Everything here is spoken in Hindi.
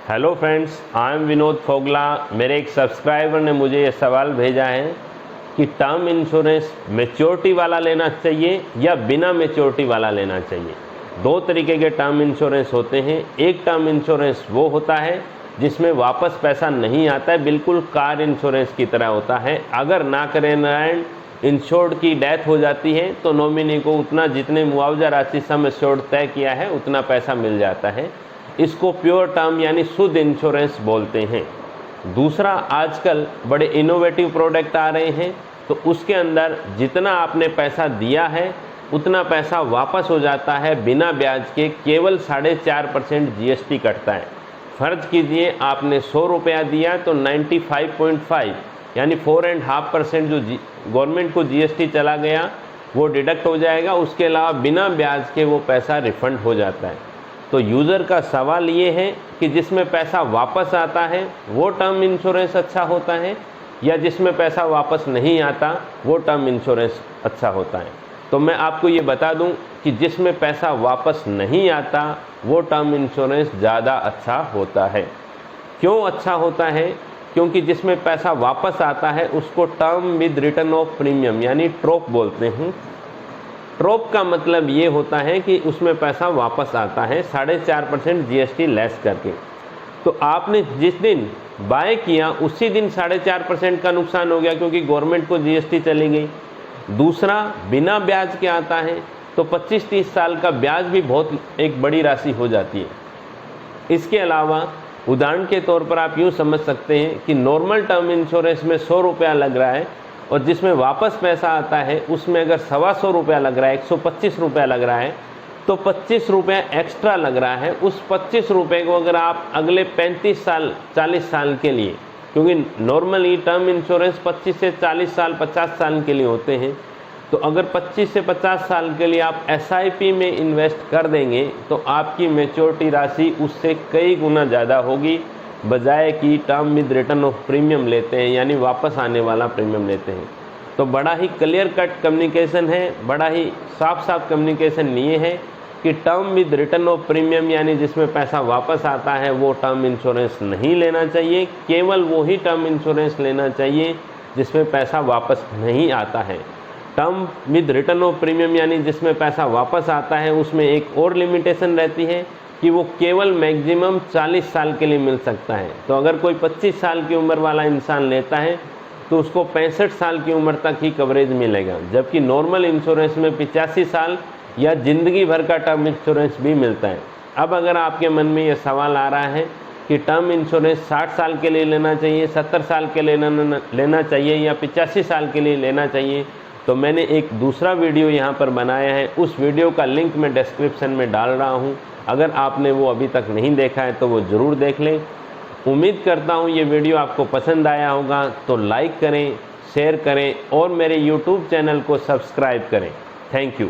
Hello friends, I am Vinod Fogla. मेरे एक सब्सक्राइबर ने मुझे ये सवाल भेजा है कि टर्म इंश्योरेंस मैच्योरिटी वाला लेना चाहिए या बिना मैच्योरिटी वाला लेना चाहिए। दो तरीके के टर्म इंश्योरेंस होते हैं। एक टर्म इंश्योरेंस वो होता है जिसमें वापस पैसा नहीं आता है, बिल्कुल कार इंश्योरेंस की तरह होता है। अगर ना करें नारायण इंश्योर्ड की डेथ हो जाती है तो नॉमिनी को उतना जितने मुआवजा राशि सम एश्योर्ड तय किया है उतना पैसा मिल जाता है। इसको प्योर टर्म यानी शुद्ध इंश्योरेंस बोलते हैं। दूसरा, आजकल बड़े इनोवेटिव प्रोडक्ट आ रहे हैं, तो उसके अंदर जितना आपने पैसा दिया है उतना पैसा वापस हो जाता है बिना ब्याज के। केवल 4.5% जीएसटी कटता है। फ़र्ज कीजिए आपने 100 रुपया दिया तो 95.5 यानी 4.5% जो गवर्नमेंट को जीएसटी चला गया वो डिडक्ट हो जाएगा। उसके अलावा बिना ब्याज के वो पैसा रिफंड हो जाता है। तो यूज़र का सवाल ये है कि जिसमें पैसा वापस आता है वो टर्म इंश्योरेंस अच्छा होता है या जिसमें पैसा वापस नहीं आता वो टर्म इंश्योरेंस अच्छा होता है। तो मैं आपको ये बता दूं कि जिसमें पैसा वापस नहीं आता वो टर्म इंश्योरेंस ज़्यादा अच्छा होता है। क्यों अच्छा होता है? क्योंकि जिसमें पैसा वापस आता है उसको term with return of premium यानी ट्रोप बोलते हैं। ट्रोप का मतलब ये होता है कि उसमें पैसा वापस आता है 4.5% जीएसटी लेस करके। तो आपने जिस दिन बाय किया उसी दिन 4.5% का नुकसान हो गया क्योंकि गवर्नमेंट को जीएसटी चली गई। दूसरा, बिना ब्याज के आता है तो 25-30 साल का ब्याज भी बहुत एक बड़ी राशि हो जाती है। इसके अलावा उदाहरण के तौर पर आप यूँ समझ सकते हैं कि नॉर्मल टर्म इंश्योरेंस में 100 रुपया लग रहा है और जिसमें वापस पैसा आता है उसमें अगर 125 रुपया लग रहा है, 125 रुपया लग रहा है, तो 25 रुपया एक्स्ट्रा लग रहा है। उस 25 रुपये को अगर आप अगले 35 साल 40 साल के लिए, क्योंकि नॉर्मली टर्म इंश्योरेंस 25 से 40 साल 50 साल के लिए होते हैं, तो अगर 25 से 50 साल के लिए आप एसआईपी में इन्वेस्ट कर देंगे तो आपकी मैच्योरिटी राशि उससे कई गुना ज़्यादा होगी, बजाय कि term with return of premium लेते हैं यानी वापस आने वाला प्रीमियम लेते हैं। तो बड़ा ही क्लियर कट कम्युनिकेशन है, बड़ा ही साफ साफ कम्युनिकेशन ये है कि term with return of premium यानी जिसमें पैसा वापस आता है वो टर्म इंश्योरेंस नहीं लेना चाहिए। केवल वो ही टर्म इंश्योरेंस लेना चाहिए जिसमें पैसा वापस नहीं आता है। Term with return of premium यानी जिसमें पैसा वापस आता है उसमें एक और लिमिटेशन रहती है कि वो केवल मैक्सिमम 40 साल के लिए मिल सकता है। तो अगर कोई 25 साल की उम्र वाला इंसान लेता है तो उसको 65 साल की उम्र तक ही कवरेज मिलेगा, जबकि नॉर्मल इंश्योरेंस में 85 साल या ज़िंदगी भर का टर्म इंश्योरेंस भी मिलता है। अब अगर आपके मन में ये सवाल आ रहा है कि टर्म इंश्योरेंस 60 साल के लिए लेना चाहिए, 70 साल के लिए लेना चाहिए या 85 साल के लिए लेना चाहिए, तो मैंने एक दूसरा वीडियो यहाँ पर बनाया है। उस वीडियो का लिंक मैं डिस्क्रिप्शन में डाल रहा हूँ। अगर आपने वो अभी तक नहीं देखा है तो वो ज़रूर देख लें। उम्मीद करता हूँ ये वीडियो आपको पसंद आया होगा, तो लाइक करें, शेयर करें और मेरे YouTube चैनल को सब्सक्राइब करें। Thank you.